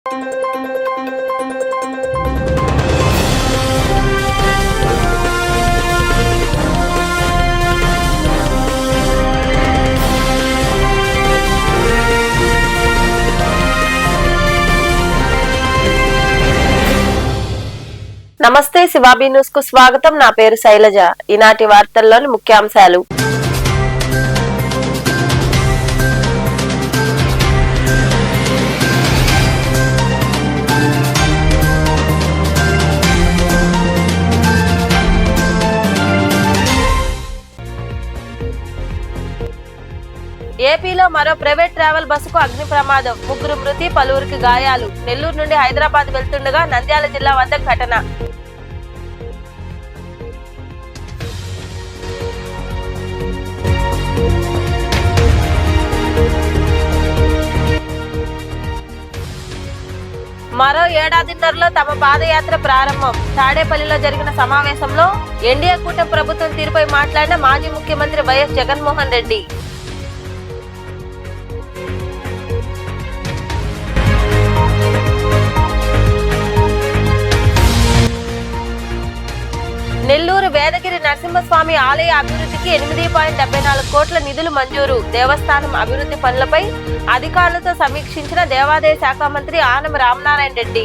నమస్తే శివాబీ న్యూస్ కు స్వాగతం. నా పేరు శైలజ. ఈనాటి వార్తల్లోని ముఖ్యాంశాలు. ఏపీలో మరో ప్రైవేట్ ట్రావెల్ బస్సుకు అగ్ని ప్రమాదం, 3 మృతి, పలువురికి గాయాలు. నెల్లూరు నుండి హైదరాబాద్ వెళ్తుండగా నంద్యాల జిల్లా వద్ద ఘటన. మరో ఏడాదిన్నరలో తమ పాదయాత్ర ప్రారంభం. తాడేపల్లిలో జరిగిన సమావేశంలో ఎన్డీఏ కూటమి ప్రభుత్వం తీరుపై మాట్లాడిన మాజీ ముఖ్యమంత్రి వైఎస్ జగన్మోహన్ రెడ్డి. నెల్లూరు వేదగిరి నరసింహస్వామి ఆలయ అభివృద్ధికి 8.74 కోట్ల నిధులు మంజూరు. దేవస్థానం అభివృద్ధి పనులపై అధికారులతో సమీక్షించిన దేవాదాయ శాఖ మంత్రి ఆనం రామనారాయణ రెడ్డి.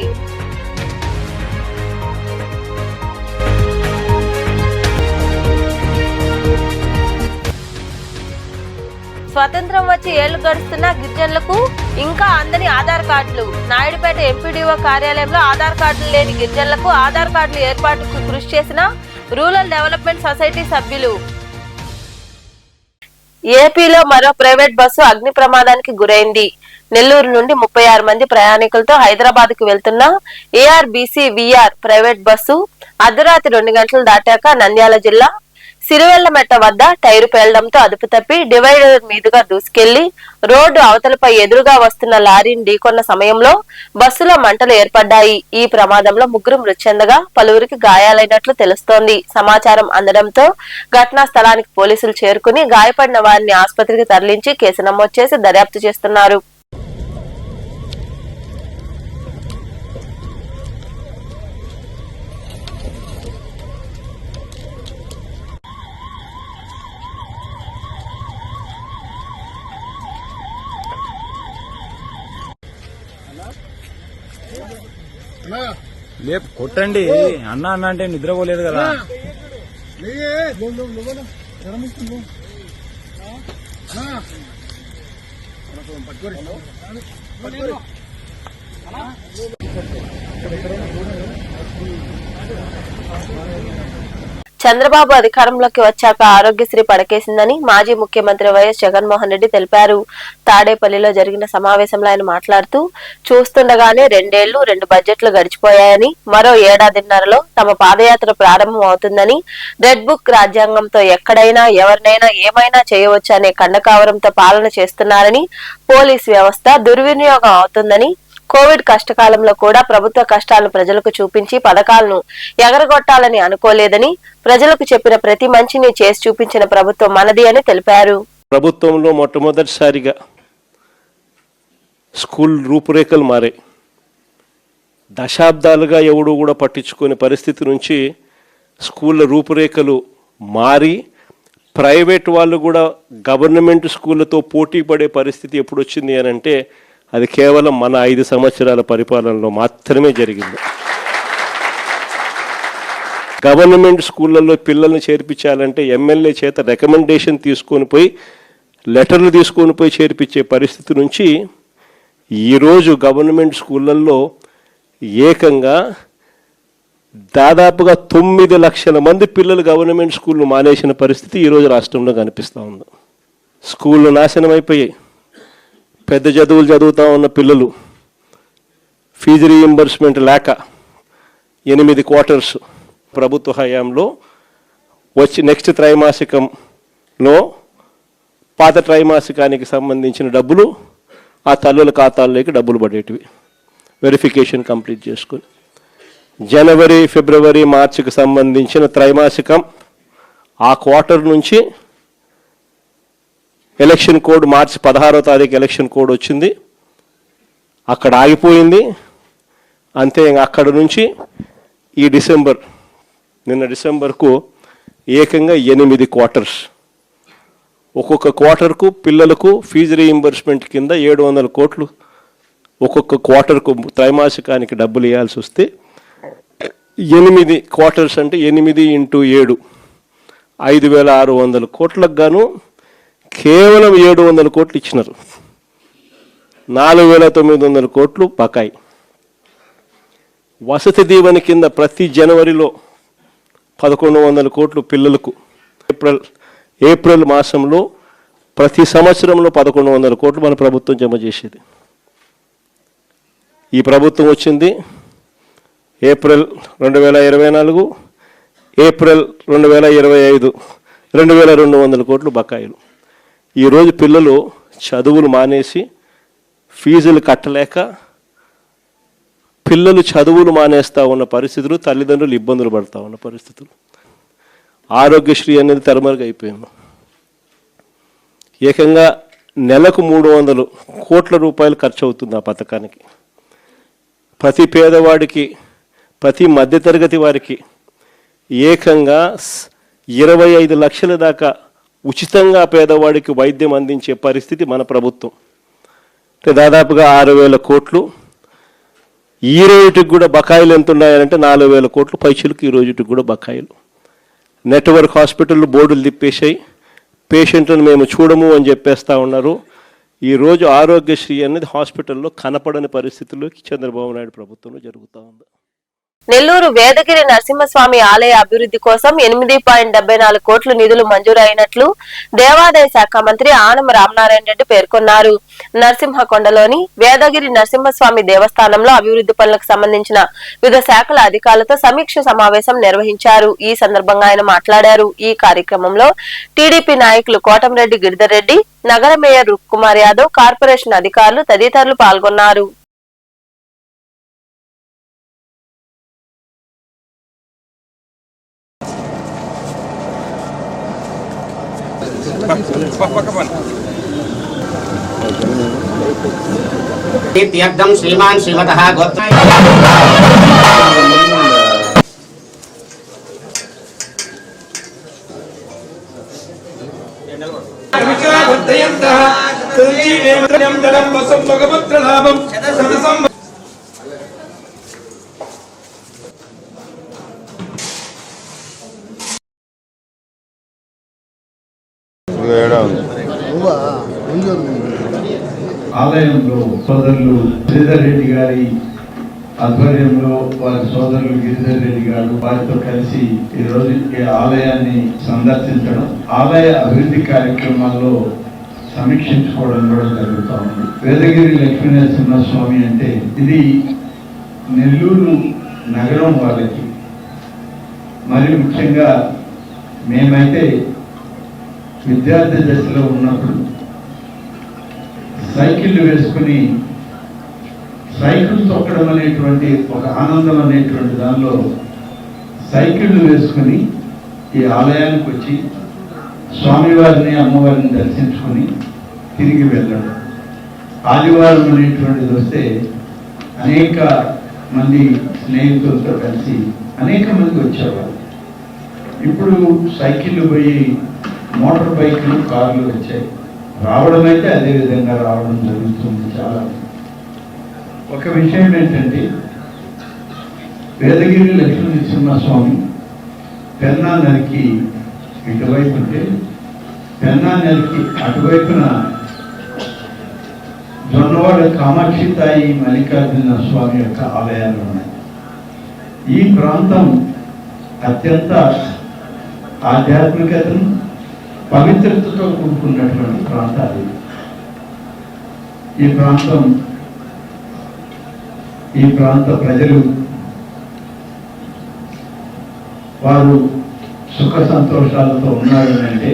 స్వతంత్రం వచ్చి ఏళ్లు గడుస్తున్న గిరిజనులకు ఇంకా అందని ఆధార్ కార్డులు. నాయుడుపేట ఎంపీడీఓ కార్యాలయంలో ఆధార్ కార్డులు లేని గిరిజనులకు ఆధార్ కార్డులు ఏర్పాటుకు కృషి చేసిన రూరల్ డెవలప్మెంట్ సొసైటీ సభ్యులు. ఏపీలో మరో ప్రైవేట్ బస్సు అగ్ని ప్రమాదానికి గురైంది. నెల్లూరు నుండి 36 మంది ప్రయాణికులతో హైదరాబాద్ కు వెళ్తున్న ఏఆర్బీసీ విఆర్ ప్రైవేట్ బస్సు అర్ధరాత్రి 2 గంటలు దాటాక నంద్యాల జిల్లా సిరివెళ్లమెట్ట వద్ద టైరు పేలడంతో అదుపు తప్పి డివైడర్ మీదుగా దూసుకెళ్లి రోడ్డు అవతలపై ఎదురుగా వస్తున్న లారీని ఢీకొన్న సమయంలో బస్సులో మంటలు ఏర్పడ్డాయి. ఈ ప్రమాదంలో 3 మృతి చెందగా పలువురికి గాయాలైనట్లు తెలుస్తోంది. సమాచారం అందడంతో ఘటనా స్థలానికి పోలీసులు చేరుకుని గాయపడిన వారిని ఆసుపత్రికి తరలించి కేసు నమోదు చేసి దర్యాప్తు చేస్తున్నారు. లేపు కొట్టండి అన్న అన్న అంటే నిద్రపోలేదు కదా. చంద్రబాబు అధికారంలోకి వచ్చాక ఆరోగ్యశ్రీ పడకేసిందని మాజీ ముఖ్యమంత్రి వైఎస్ జగన్మోహన్ రెడ్డి తెలిపారు. తాడేపల్లిలో జరిగిన సమావేశంలో ఆయన మాట్లాడుతూ చూస్తుండగానే 2 ఏళ్లు 2 బడ్జెట్లు గడిచిపోయాయని, మరో ఏడాదిన్నరలో తమ పాదయాత్ర ప్రారంభం అవుతుందని, రెడ్ బుక్ రాజ్యాంగంతో ఎక్కడైనా ఎవరినైనా ఏమైనా చేయవచ్చు అనే ఖండకావరంతో పాలన చేస్తున్నారని, పోలీస్ వ్యవస్థ దుర్వినియోగం అవుతుందని, కోవిడ్ కష్టకాలంలో కూడా ప్రభుత్వ కష్టాలను ప్రజలకు చూపించి పథకాలను ఎగరగొట్టాలని అనుకోలేదని, ప్రజలకు చెప్పిన ప్రతి మంచిని చేసి చూపించిన ప్రభుత్వం మనది అని తెలిపారు. ప్రభుత్వంలో మొట్టమొదటిసారిగా స్కూల్ రూపురేఖలు మారాయి. దశాబ్దాలుగా ఎవడు కూడా పట్టించుకునే పరిస్థితి నుంచి స్కూళ్ళ రూపురేఖలు మారి ప్రైవేట్ వాళ్ళు కూడా గవర్నమెంట్ స్కూళ్ళతో పోటీ పడే పరిస్థితి ఎప్పుడు వచ్చింది అని అంటే అది కేవలం మన 5 సంవత్సరాల పరిపాలనలో మాత్రమే జరిగింది. గవర్నమెంట్ స్కూళ్ళల్లో పిల్లల్ని చేర్పించాలంటే ఎమ్మెల్యే చేత రికమెండేషన్ తీసుకొని పోయి లెటర్లు తీసుకొని పోయి చేర్పించే పరిస్థితి నుంచి ఈరోజు గవర్నమెంట్ స్కూళ్ళల్లో ఏకంగా దాదాపుగా 9 లక్షల మంది పిల్లలు గవర్నమెంట్ స్కూళ్ళు మానేసిన పరిస్థితి ఈరోజు రాష్ట్రంలో కనిపిస్తూ ఉంది. స్కూళ్ళు నాశనం అయిపోయాయి. పెద్ద చదువులు చదువుతూ ఉన్న పిల్లలు ఫీజు రీయింబర్స్మెంట్ లేక 8 క్వార్టర్స్ ప్రభుత్వ హయాంలో వచ్చి నెక్స్ట్ త్రైమాసికంలో పాత త్రైమాసికానికి సంబంధించిన డబ్బులు ఆ తల్లుల ఖాతాల్లోకి డబ్బులు పడేటివి వెరిఫికేషన్ కంప్లీట్ చేసుకుని. జనవరి, ఫిబ్రవరి, మార్చికి సంబంధించిన త్రైమాసికం ఆ క్వార్టర్ నుంచి ఎలక్షన్ కోడ్ మార్చి 16వ తారీఖు ఎలక్షన్ కోడ్ వచ్చింది, అక్కడ ఆగిపోయింది. అంతే. అక్కడ నుంచి ఈ నిన్న డిసెంబర్కు ఏకంగా 8 క్వార్టర్స్. ఒక్కొక్క క్వార్టర్కు పిల్లలకు ఫీజు రీయింబర్స్మెంట్ కింద 700 కోట్లు ఒక్కొక్క క్వార్టర్కు త్రైమాసికానికి డబ్బులు ఇవ్వాల్సి వస్తే 8 క్వార్టర్స్ అంటే 8 × 7 5,600 కోట్లకు గాను కేవలం 700 కోట్లు ఇచ్చినారు. 4,900 కోట్లు బకాయి. వసతి దీవెన కింద ప్రతి జనవరిలో 1,100 కోట్లు పిల్లలకు. ఏప్రిల్ మాసంలో ప్రతి సంవత్సరంలో 1,100 కోట్లు మన ప్రభుత్వం జమ చేసేది. ఈ ప్రభుత్వం వచ్చింది ఏప్రిల్ 2024, ఏప్రిల్ 2025 2,200 కోట్లు బకాయిలు. ఈరోజు పిల్లలు చదువులు మానేసి ఫీజులు కట్టలేక పిల్లలు చదువులు మానేస్తూ ఉన్న పరిస్థితులు, తల్లిదండ్రులు ఇబ్బందులు పడుతూ ఉన్న పరిస్థితులు. ఆరోగ్యశ్రీ అనేది తెరమరుగైపోయింది. ఏకంగా నెలకు 300 కోట్ల రూపాయలు ఖర్చు అవుతుంది ఆ పథకానికి. ప్రతి పేదవాడికి, ప్రతి మధ్యతరగతి వారికి ఏకంగా 25 లక్షల దాకా ఉచితంగా పేదవాడికి వైద్యం అందించే పరిస్థితి మన ప్రభుత్వం. దాదాపుగా 6,000 కోట్లు. ఈ రోజుకి కూడా బకాయిలు ఎంత ఉన్నాయంటే 4,000 కోట్లు పైసలకు ఈ రోజుకి కూడా బకాయిలు. నెట్వర్క్ హాస్పిటల్ బోర్డులు తిప్పేశాయి. పేషెంట్లను మేము చూడము అని చెప్పేస్తూ ఉన్నారు. ఈరోజు ఆరోగ్యశ్రీ అనేది హాస్పిటల్లో కనపడని పరిస్థితుల్లోకి చంద్రబాబు నాయుడు ప్రభుత్వంలో జరుగుతూ ఉంది. నెల్లూరు వేదగిరి నరసింహస్వామి ఆలయ అభివృద్ధి కోసం 8.74 కోట్ల నిధులు మంజూరు అయినట్లు దేవాదాయ శాఖ మంత్రి ఆనం రామనారాయణ రెడ్డి పేర్కొన్నారు. నరసింహకొండలోని వేదగిరి నరసింహస్వామి దేవస్థానంలో అభివృద్ధి పనులకు సంబంధించిన వివిధ శాఖల అధికారులతో సమీక్ష సమావేశం నిర్వహించారు. ఈ సందర్భంగా ఆయన మాట్లాడారు. ఈ కార్యక్రమంలో టీడీపీ నాయకులు కోటంరెడ్డి గిరిధర్ రెడ్డి, నగర మేయర్ రుక్కుమార్ యాదవ్, కార్పొరేషన్ అధికారులు తదితరులు పాల్గొన్నారు. తీర్థం శ్రీమాన్ శ్రీమతః గోత్రాయ ఆలయంలో సోదరులు గిరిధర్ రెడ్డి గారి ఆధ్వర్యంలో వారి సోదరులు గిరిధర్ రెడ్డి గారు వారితో కలిసి ఈ రోజు ఈ ఆలయాన్ని సందర్శించడం, ఆలయ అభివృద్ధి కార్యక్రమాల్లో సమీక్షించుకోవడం కూడా జరుగుతూ ఉంది. వేదగిరి లక్ష్మీనరసింహస్వామి అంటే ఇది నెల్లూరు నగరం వాళ్ళకి, మరి ముఖ్యంగా మేమైతే విద్యార్థి దశలో ఉన్నప్పుడు సైకిళ్ళు వేసుకుని సైకిల్ తొక్కడం అనేటువంటి ఒక ఆనందం అనేటువంటి దానిలో సైకిళ్ళు వేసుకుని ఈ ఆలయానికి వచ్చి స్వామివారిని అమ్మవారిని దర్శించుకొని తిరిగి వెళ్ళడం. ఆదివారం అనేటువంటిది వస్తే అనేక మంది స్నేహితులతో కలిసి అనేక మంది వచ్చేవారు. ఇప్పుడు సైకిళ్ళు పోయి మోటార్ బైక్లు, కార్లు వచ్చాయి. రావడం అయితే అదే విధంగా రావడం జరుగుతుంది. చాలా ఒక విషయం ఏంటంటే వేదగిరి లక్ష్మీనరసింహస్వామి పెన్నా నదికి ఇటువైపు ఉంటే పెన్నా నదికి అటువైపున జొన్నవాడ కామాక్షి తాయి మల్లికార్జున స్వామి యొక్క ఆలయాలు ఉన్నాయి. ఈ ప్రాంతం అత్యంత ఆధ్యాత్మికతను, పవిత్రతతో కూడుకున్నటువంటి ప్రాంతాలు. ఈ ప్రాంత ప్రజలు వారు సుఖ సంతోషాలతో ఉన్నారు అంటే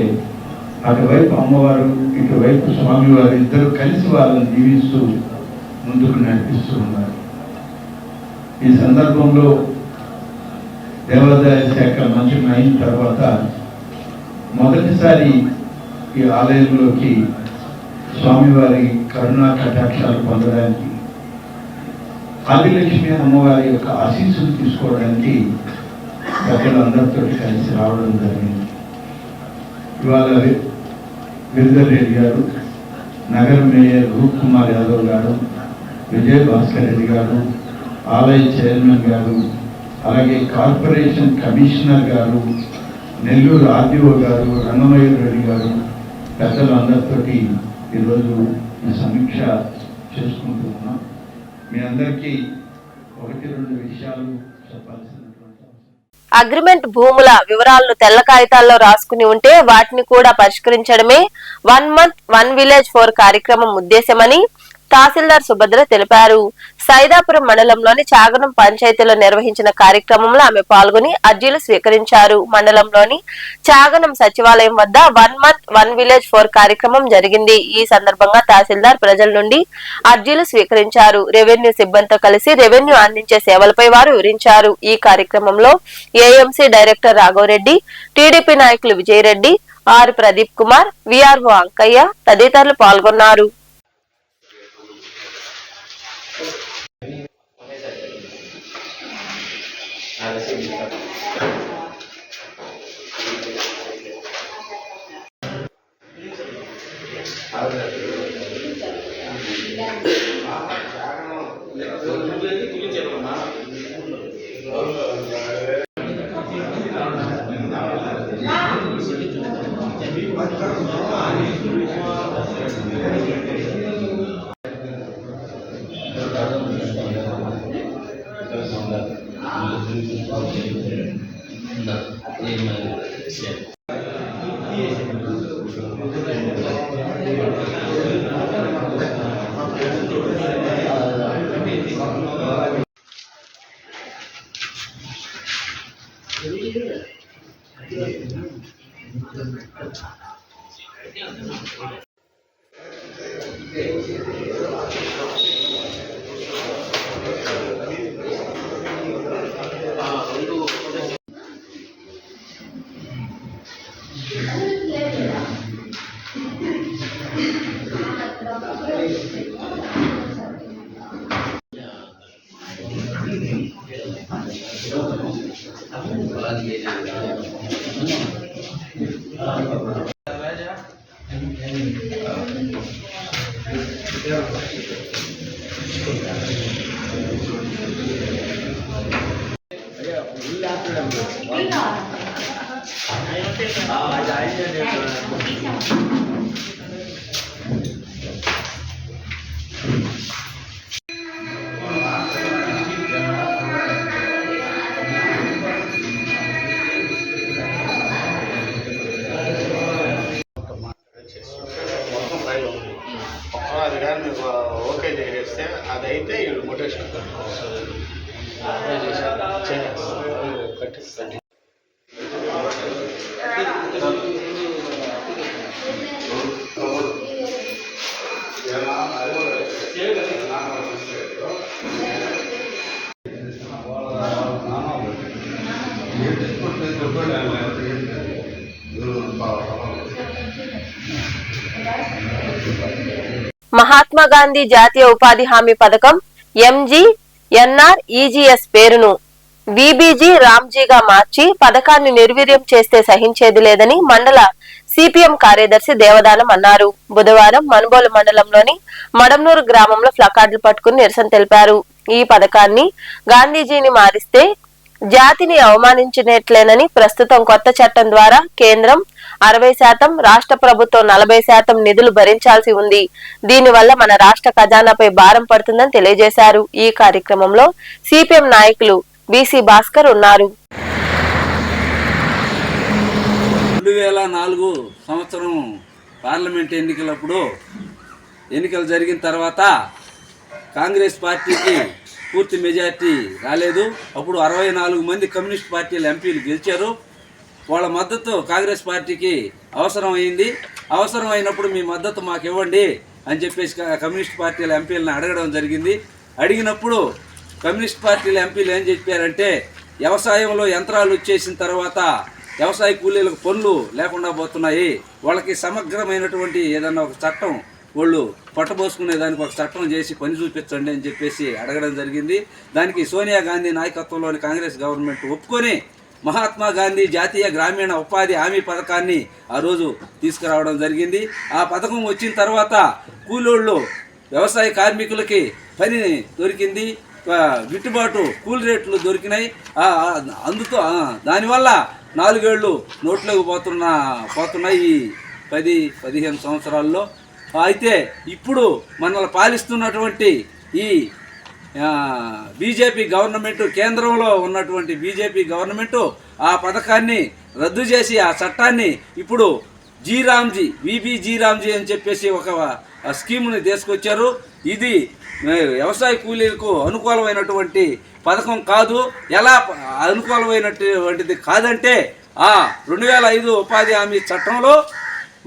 అటువైపు అమ్మవారు, ఇటువైపు స్వామివారు ఇద్దరు కలిసి వాళ్ళని జీవిస్తూ ముందుకు నడిపిస్తూ ఉన్నారు. ఈ సందర్భంలో దేవాదాయ శాఖ మంత్రి అయిన తర్వాత మొదటిసారి ఈ ఆలయంలోకి స్వామివారి కరుణా కటాక్షాలు పొందడానికి ఆదిలక్ష్మి అమ్మవారి యొక్క ఆశీస్సులు తీసుకోవడానికి పెద్దలందరితో కలిసి రావడం జరిగింది. ఇవాళ గిరిధర్ రెడ్డి గారు, నగర మేయర్ రూప్ కుమార్ యాదవ్ గారు, విజయ్ భాస్కర్ రెడ్డి గారు, ఆలయ చైర్మన్ గారు, అలాగే కార్పొరేషన్ కమిషనర్ గారు, నెల్లూరు ఆర్డీఓ గారు, రంగమయ్య రెడ్డి గారు, పెద్దలందరితోటి ఈరోజు సమీక్ష చేసుకుంటూ ఉన్నాం. మీ అందరికీ 1-2 విషయాలు చెప్పాల్సినటువంటి అగ్రిమెంట్ భూముల వివరాలను తెల్ల కాగితాల్లో రాసుకుని ఉంటే వాటిని కూడా పరిష్కరించడమే 1 month 1 village 4 కార్యక్రమం ఉద్దేశమని తహసీల్దార్ సుభద్ర తెలిపారు. సైదాపురం మండలంలోని చాగనం పంచాయతీలో నిర్వహించిన కార్యక్రమంలో ఆమె పాల్గొని అర్జీలు స్వీకరించారు. మండలంలోని చాగనం సచివాలయం వద్ద 1 month 1 village 4 కార్యక్రమం జరిగింది. ఈ సందర్భంగా తహసీల్దార్ ప్రజల నుండి అర్జీలు స్వీకరించారు. రెవెన్యూ సిబ్బందితో కలిసి రెవెన్యూ అందించే సేవలపై వారు వివరించారు. ఈ కార్యక్రమంలో ఏఎంసీ డైరెక్టర్ రాఘవరెడ్డి, టీడీపీ నాయకులు విజయరెడ్డి, ఆర్ ప్రదీప్ కుమార్, విఆర్ఓ అంకయ్య తదితరులు పాల్గొన్నారు. ఓకే చేస్తే అదైతే వీళ్ళు మొటేషన్ మహాత్మా గాంధీ జాతీయ ఉపాధి హామీ పథకం MGNREGS పేరును VBG రామ్జీగా మార్చి పథకాన్ని నిర్వీర్యం చేస్తే సహించేది లేదని మండల సిపిఎం కార్యదర్శి దేవదానం అన్నారు. బుధవారం మనుబోలు మండలంలోని మడంనూరు గ్రామంలో ప్లకార్డులు పట్టుకుని నిరసన తెలిపారు. ఈ పథకాన్ని గాంధీజీని మారిస్తే జాతిని అవమానించినట్లేనని ప్రస్తుతం కొత్త చట్టం ద్వారా కేంద్రం 60%, రాష్ట్ర ప్రభుత్వం 40% నిధులు భరించాల్సి ఉంది. దీనివల్ల మన రాష్ట్ర ఖజానాపై భారం పడుతుందని తెలియజేశారు. ఈ కార్యక్రమంలో సిపిఎం నాయకులు బీసీ భాస్కర్ ఉన్నారు. 2004 సంవత్సరం పార్లమెంట్ ఎన్నికలు జరిగిన తర్వాత కాంగ్రెస్ పార్టీకి పూర్తి మెజార్టీ రాలేదు. అప్పుడు 64 మంది కమ్యూనిస్ట్ పార్టీల ఎంపీలు గెలిచారు. వాళ్ళ మద్దతు కాంగ్రెస్ పార్టీకి అవసరమైనప్పుడు మీ మద్దతు మాకు ఇవ్వండి అని చెప్పేసి కమ్యూనిస్ట్ పార్టీల ఎంపీలను అడగడం జరిగింది. అడిగినప్పుడు కమ్యూనిస్ట్ పార్టీల ఎంపీలు ఏం చెప్పారంటే, వ్యవసాయంలో యంత్రాలు వచ్చేసిన తర్వాత వ్యవసాయ కూలీలకు పనులు లేకుండా పోతున్నాయి, వాళ్ళకి సమగ్రమైనటువంటి ఏదన్నా ఒక చట్టం వాళ్ళు పట్టబోసుకునే దానికి ఒక చట్టం చేసి పని చూపించండి అని చెప్పేసి అడగడం జరిగింది. దానికి సోనియా గాంధీ నాయకత్వంలోని కాంగ్రెస్ గవర్నమెంట్ ఒప్పుకొని మహాత్మా గాంధీ జాతీయ గ్రామీణ ఉపాధి హామీ పథకాన్ని ఆ రోజు తీసుకురావడం జరిగింది. ఆ పథకం వచ్చిన తర్వాత కూలోళ్ళు వ్యవసాయ కార్మికులకి పని దొరికింది, గిట్టుబాటు కూలి రేట్లు దొరికినాయి. దానివల్ల 4 ఏళ్ళు నోట్లోకి పోతున్నాయి ఈ 10-15 సంవత్సరాల్లో. అయితే ఇప్పుడు మనల్ని పాలిస్తున్నటువంటి ఈ బీజేపీ గవర్నమెంట్, కేంద్రంలో ఉన్నటువంటి బీజేపీ గవర్నమెంటు ఆ పథకాన్ని రద్దు చేసి ఆ చట్టాన్ని ఇప్పుడు విబి రామ్జీ అని చెప్పేసి ఒక స్కీముని తీసుకొచ్చారు. ఇది వ్యవసాయ కూలీలకు అనుకూలమైనటువంటి పథకం కాదు. ఎలా అనుకూలమైనటువంటిది కాదంటే 2005 ఉపాధి హామీ చట్టంలో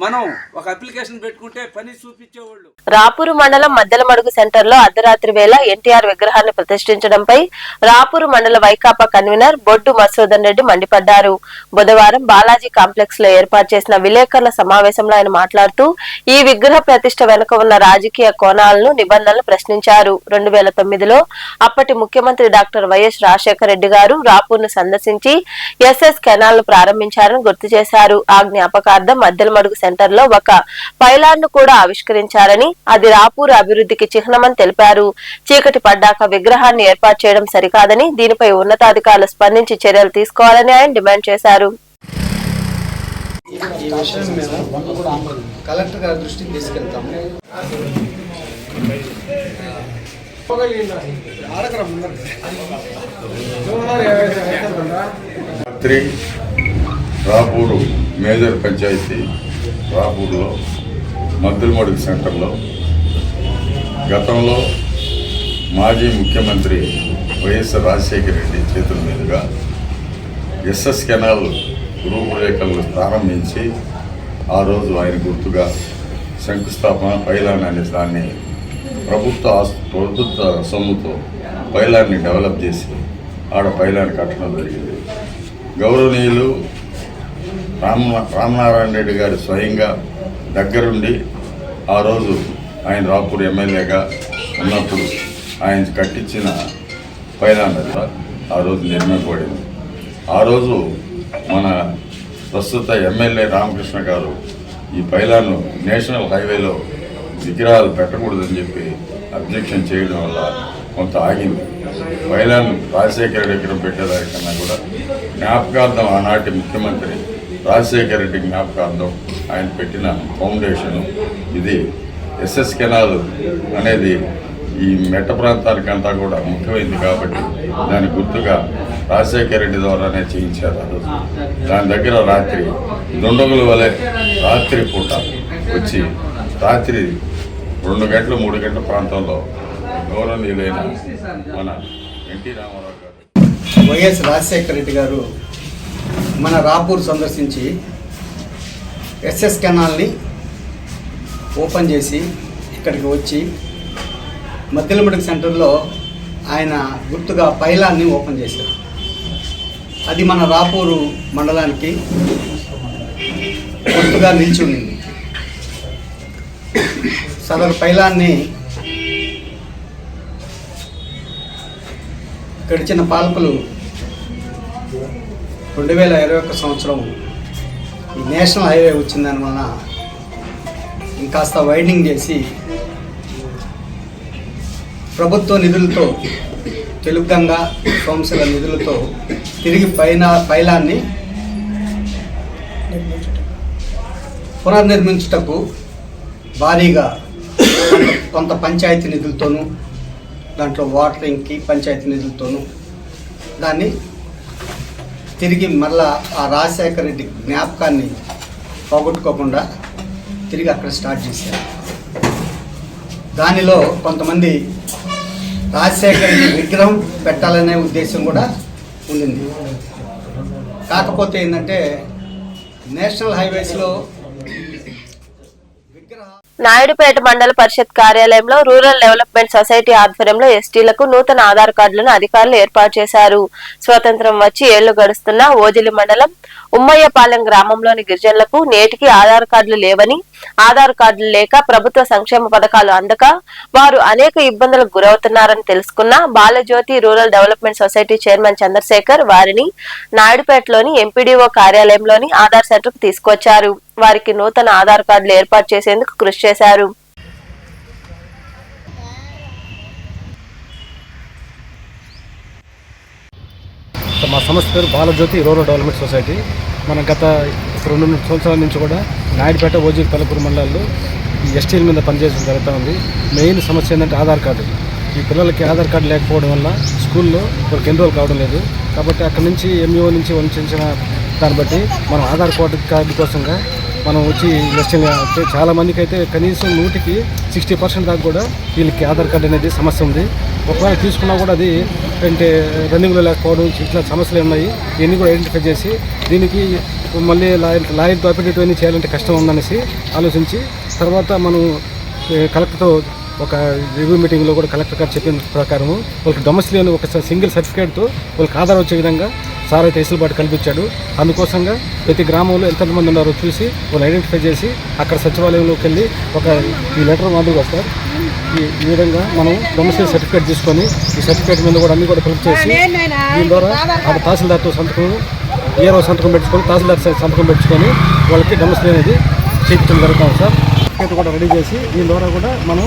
మనం ఒక అప్లికేషన్ పెట్టుకుంటే పని చూపించేవాళ్ళు. రాపూరు మండలం మద్దెలమడుగు సెంటర్ లో అర్ధరాత్రి వేళ ఎన్టీఆర్ విగ్రహాన్ని ప్రతిష్ఠించడంపై రాపూరు మండల వైకాపా కన్వీనర్ బొడ్డు మధుసూదన్ రెడ్డి మండిపడ్డారు. బుధవారం బాలాజీ కాంప్లెక్స్ లో ఏర్పాటు చేసిన విలేకరుల సమావేశంలో ఆయన మాట్లాడుతూ ఈ విగ్రహ ప్రతిష్ఠ వెనుక ఉన్న రాజకీయ కోణాలను, నిబంధనలు ప్రశ్నించారు. 2009లో అప్పటి ముఖ్యమంత్రి డాక్టర్ వైఎస్ రాజశేఖర రెడ్డి గారు రాపూర్ను సందర్శించి ఎస్ఎస్ కెనాల్ ను ప్రారంభించారని గుర్తు చేశారు. ఆ జ్ఞాపకార్థం మద్దెలమడుగు సెంటర్ లో ఒక పైలాన్ ను కూడా ఆవిష్కరించారని, అది రాపూర్ అభివృద్ధికి చిహ్నమని తెలిపారు. చీకటి పడ్డాక విగ్రహాన్ని ఏర్పాటు చేయడం సరికాదని, దీనిపై ఉన్నతాధికారులు స్పందించి చర్యలు తీసుకోవాలని ఆయన డిమాండ్ చేశారు. ఈ విషయం మీద కలెక్టర్ గారి దృష్టికి తీసుకెళ్తాము. రాపూరు మేజర్ పంచాయతీ రాపూర్లో మద్దెలమడుగు సెంటర్లో గతంలో మాజీ ముఖ్యమంత్రి వైఎస్ రాజశేఖర రెడ్డి చేతుల మీదుగా ఎస్ఎస్ కెనాల్ రూపురేఖలు ప్రారంభించి ఆ రోజు ఆయన గుర్తుగా శంకుస్థాపన పైలాన్ అనే దాన్ని ప్రభుత్వ సొమ్ముతో పైలాన్ని డెవలప్ చేసి ఆడ పైలాన్ని కట్టడం జరిగింది. గౌరవనీయులు రామనారాయణ రెడ్డి గారు స్వయంగా దగ్గరుండి ఆ రోజు ఆయన రాపూర్ ఎమ్మెల్యేగా ఉన్నప్పుడు ఆయన కట్టించిన పైలాన్ ఆ రోజు నిర్మింపబడింది. ఆ రోజు మన ప్రస్తుత ఎమ్మెల్యే రామకృష్ణ గారు ఈ పైలాను నేషనల్ హైవేలో విగ్రహాలు పెట్టకూడదని చెప్పి అబ్జెక్షన్ చేయడం వల్ల కొంత ఆగింది. పైలాన్ రాజశేఖర రెడ్డి విగ్రహం పెట్టేదానికన్నా కూడా జ్ఞాపకార్థం ఆనాటి ముఖ్యమంత్రి రాజశేఖర రెడ్డి జ్ఞాపకార్థం ఆయన పెట్టిన ఫౌండేషను ఇది. ఎస్ఎస్ కెనాల్ అనేది ఈ మెట్ట ప్రాంతానికంతా కూడా ముఖ్యమైనది కాబట్టి దాని గుర్తుగా రాజశేఖర రెడ్డి ద్వారానే చేయించారు. ఆ రోజు దాని దగ్గర రాత్రి దుండగుల వలె రాత్రి పూట వచ్చి రాత్రి 2 గంటలు 3 గంటల ప్రాంతంలో గౌరవనీయులైన మన ఎన్టీ రామారావు గారు, వైఎస్ రాజశేఖర రెడ్డి గారు మన రాపూర్ సందర్శించి ఎస్ఎస్ కెనాల్ని ఓపెన్ చేసి ఇక్కడికి వచ్చి మద్దెలమడుగు సెంటర్లో ఆయన గుర్తుగా పైలాన్ని ఓపెన్ చేశారు. అది మన రాపూరు మండలానికి గుర్తుగా నిలిచి ఉండింది. సదరు పైలాన్ని గడిచిన పాలకులు 2021 సంవత్సరం ఈ నేషనల్ హైవే వచ్చిందని వలన ఇంకాస్త వైడింగ్ చేసి ప్రభుత్వ నిధులతో, తెలుగు గంగా సోమశిల నిధులతో తిరిగి పైలాన్ని పునర్నిర్మించుటకు భారీగా కొంత పంచాయతీ నిధులతోనూ, దాంట్లో వాటరింగ్కి పంచాయతీ నిధులతోనూ దాన్ని తిరిగి మళ్ళా ఆ రాజశేఖర రెడ్డి జ్ఞాపకాన్ని పోగొట్టుకోకుండా తిరిగి అక్కడ స్టార్ట్ చేశారు. దానిలో కొంతమంది రాజశేఖర రెడ్డి విగ్రహం పెట్టాలనే ఉద్దేశం కూడా ఉండింది. కాకపోతే ఏంటంటే నేషనల్ హైవేస్లో నాయుడుపేట మండల పరిషత్ కార్యాలయంలో రూరల్ డెవలప్మెంట్ సొసైటీ ఆధ్వర్యంలో ఎస్టీలకు నూతన ఆధార్ కార్డులను అధికారులు ఏర్పాటు చేశారు. స్వతంత్రం వచ్చి ఏళ్లు గడుస్తున్న ఓజిలి మండలం ఉమ్మయ్యపాలెం గ్రామంలోని గిరిజనులకు నేటికి ఆధార్ కార్డులు లేవని, ఆధార్ కార్డులు లేక ప్రభుత్వ సంక్షేమ పథకాలు అందక వారు అనేక ఇబ్బందులకు గురవుతున్నారని తెలుసుకున్న Balajyothi rural development society chairman Chandrasekhar వారిని నాయుడుపేటలోని ఎంపీడీఓ కార్యాలయంలోని ఆధార్ సెంటర్ కు తీసుకొచ్చారు. వారికి నూతన ఆధార్ కార్డులు ఏర్పాటు చేసేందుకు కృషి చేశారు. మా సంస్థ పేరు బాలజ్యోతి రూరల్ డెవలప్మెంట్ సొసైటీ. మనం గత 2 సంవత్సరాల నుంచి కూడా నాయుడుపేట, ఓజీ, తలపూరు మండలాల్లో ఈ ఎస్టీల మీద పనిచేయడం జరుగుతూ ఉంది. మెయిన్ సమస్య ఏంటంటే ఆధార్ కార్డు. ఈ పిల్లలకి ఆధార్ కార్డు లేకపోవడం వల్ల స్కూల్లో వాళ్ళకి ఎన్రోల్ కావడం లేదు. కాబట్టి అక్కడి నుంచి ఎంఈఓ నుంచి వంచిన దాన్ని బట్టి మనం ఆధార్ కార్డు కోసంగా మనం వచ్చి ఎస్టీలు చాలా మందికి అయితే కనీసం 100కి 60% దాకా కూడా వీళ్ళకి ఆధార్ కార్డు అనేది సమస్య ఉంది. ఒకవేళ తీసుకున్నా కూడా అది అంటే రన్నింగ్లో లేకపోవడం ఇట్లా సమస్యలు ఉన్నాయి. ఇవన్నీ కూడా ఐడెంటిఫై చేసి దీనికి మళ్ళీ లాయర్తో అప్డేట్ అన్నీ చేయాలంటే కష్టం ఉందనేసి ఆలోచించి తర్వాత మనం కలెక్టర్తో ఒక రివ్యూ మీటింగ్లో కూడా కలెక్టర్ గారు చెప్పిన ప్రకారము వాళ్ళకి డొమెస్టిక్ ఒక సింగిల్ సర్టిఫికేట్తో వాళ్ళకి ఆధార్ వచ్చే విధంగా సార్ అయితే వెసులుబాటు కల్పించాడు. అందుకోసంగా ప్రతి గ్రామంలో ఎంతమంది ఉన్నారో చూసి వాళ్ళు ఐడెంటిఫై చేసి అక్కడ సచివాలయంలోకి వెళ్ళి ఒక ఈ లెటర్ మాదిరిగా వస్తారు. ఈ విధంగా మనం డొమెస్టిక్ సర్టిఫికేట్ తీసుకొని ఈ సర్టిఫికేట్ మీద కూడా అన్ని కూడా ఫిల్ చేసి దీని ద్వారా ఆ తహసీల్దార్తో సంతకం, ఏరో సంతకం పెట్టుకొని తహసీల్దార్ సంతకం పెట్టుకొని వాళ్ళకి డొమెస్టిక్ అనేది చేయించడం జరుగుతాం సార్. సర్టిఫికేట్ కూడా రెడీ చేసి దీని ద్వారా కూడా మనం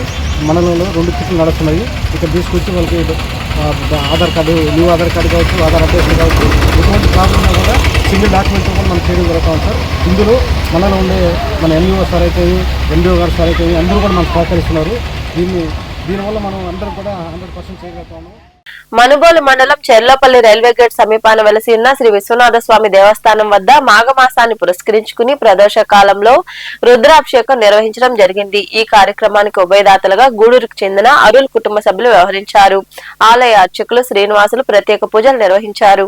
మండలంలో 2 కిట్లు నడుస్తున్నాయి. ఇక్కడ తీసుకొచ్చి వాళ్ళకి Aadhaar card, new Aadhaar card కావచ్చు, ఆధార్ అప్డేషన్ కావచ్చు, ఎటువంటి ప్రాబ్లం ఉన్నా కూడా సింగిల్ డాక్యుమెంట్తో కూడా మనం చేయడం జరుగుతాం సార్. ఇందులో మనలో ఉండే మన ఎంఈఓ సార్ అయితే, ఎండిఓ గారు సార్ అయితే అందరూ కూడా మనకు సహకరిస్తున్నారు. దీనివల్ల మనం అందరం కూడా 100% చేయగలుగుతాము. మనుబోలు మండలం చెర్లపల్లి రైల్వే గేట్ సమీపాన వెలసి ఉన్న శ్రీ విశ్వనాథ స్వామి దేవస్థానం వద్ద మాఘమాసాన్ని పురస్కరించుకుని ప్రదోష కాలంలో రుద్రాభిషేకం నిర్వహించడం జరిగింది. ఈ కార్యక్రమానికి ఉభయదాతలుగా గూడూరుకు చెందిన అరుల్ కుటుంబ సభ్యులు వ్యవహరించారు. ఆలయ అర్చకులు శ్రీనివాసులు ప్రత్యేక పూజలు నిర్వహించారు.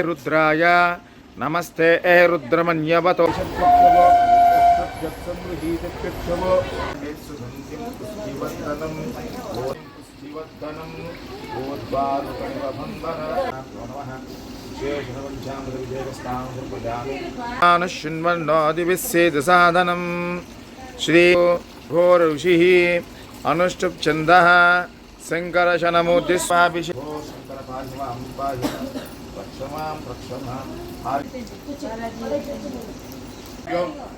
రుద్రాయ నమస్తే రుద్రమన్యవతో సాధనం శ్రీ ఘోర ఋషి అనుష్ఠుప్ ఛంద శంకర శనమూర్తి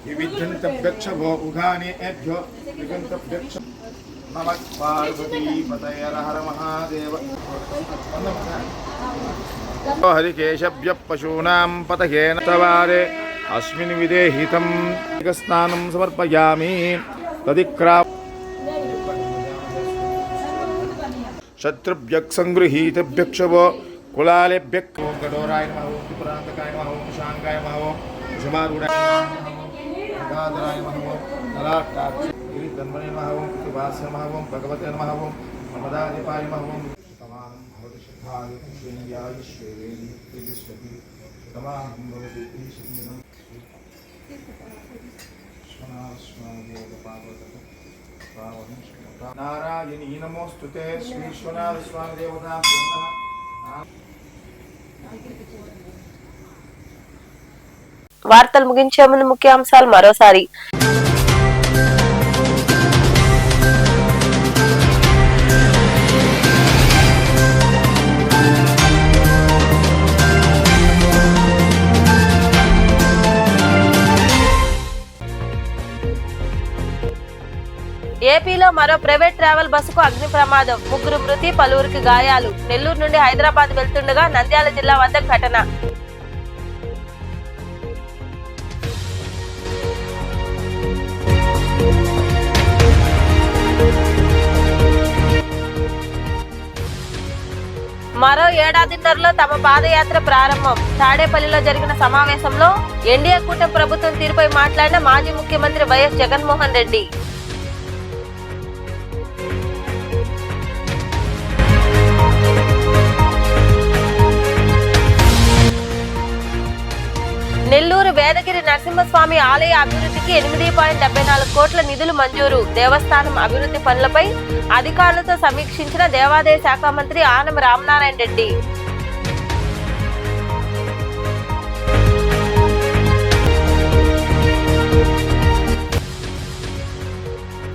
వివిధంతభ్యక్షభో ఉగాని ఏభ్యో విగంతభ్యక్ష నమః పార్వతీ పతయ హర మహాదేవ హరికేశభ్య పశూనాం పతయేన తవారే అస్మిన్ విదేహితం స్నానం సమర్పయామి తదిక్రా శత్రుభ్యక్ సంగృహీతభ్యక్షవో కులాలేభ్యక్ ఓం కఠోరాయ నమః ఓం త్రిపురాంతకాయ నమః ఓం శాంగాయ నమః ఓం కుసుమారూఢాయ నమః ఓం గాధరాయ నమః ఓం నలాటాక్ష గిరిధన్వనే నమః ఓం కృతివాస నమః ఓం భగవతే నమః ఓం నమదాదిపాయ నమః ఓం తమానం భవతి శుద్ధాయ శ్రేయాయ శ్రేయేని త్రివిశ్వతి తమానం భవతి ఈశ్వరం స్వనాస్మాదేవ పార్వతః పావనం నారాయణీ నమోస్తుతే శ్రీ విశ్వనాథ స్వామి దేవతా వార్తలు ముగించే ముందు ముఖ్యాంశాలు మరోసారి. ఏపీలో మరో ప్రైవేట్ ట్రావెల్ బస్సుకు అగ్ని ప్రమాదం, 3 మృతి, పలువురికి గాయాలు. నెల్లూరు నుండి హైదరాబాద్ వెళ్తుండగా నంద్యాల జిల్లా వద్ద ఘటన. మరో ఏడాదిన్నరలో తమ పాదయాత్ర ప్రారంభం. తాడేపల్లిలో జరిగిన సమావేశంలో ఎన్డీఏ కూటమి ప్రభుత్వం తీరుపై మాట్లాడిన మాజీ ముఖ్యమంత్రి వైఎస్ జగన్మోహన్ రెడ్డి. నెల్లూరు వేదగిరి నరసింహస్వామి ఆలయ అభివృద్ధికి 8.74 కోట్ల నిధులు మంజూరు. దేవస్థానం అభివృద్ధి పనులపై అధికారులతో సమీక్షించిన దేవాదాయ శాఖ మంత్రి ఆనం రామనారాయణ రెడ్డి.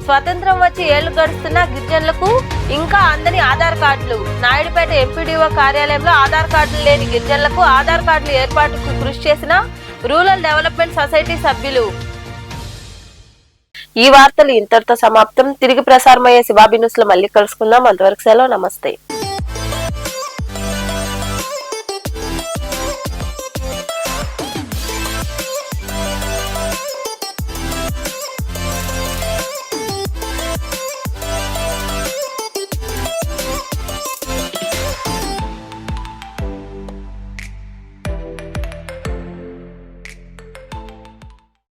స్వతంత్రం వచ్చి ఏళ్లు గడుస్తున్న గిరిజనులకు ఇంకా అందని ఆధార్ కార్డులు. నాయుడుపేట ఎంపీడీఓ కార్యాలయంలో ఆధార్ కార్డులు లేని గిరిజనులకు ఆధార్ కార్డులు ఏర్పాటుకు కృషి చేసిన రూరల్ డెవలప్మెంట్ సొసైటీ సభ్యులు. ఈ వార్తలు ఇంతటితో సమాప్తం. తిరిగి ప్రసారమయ్యే శివాబి న్యూస్ లో మళ్ళీ కలుసుకుందాం. అంతవరకు సెలవు. నమస్తే.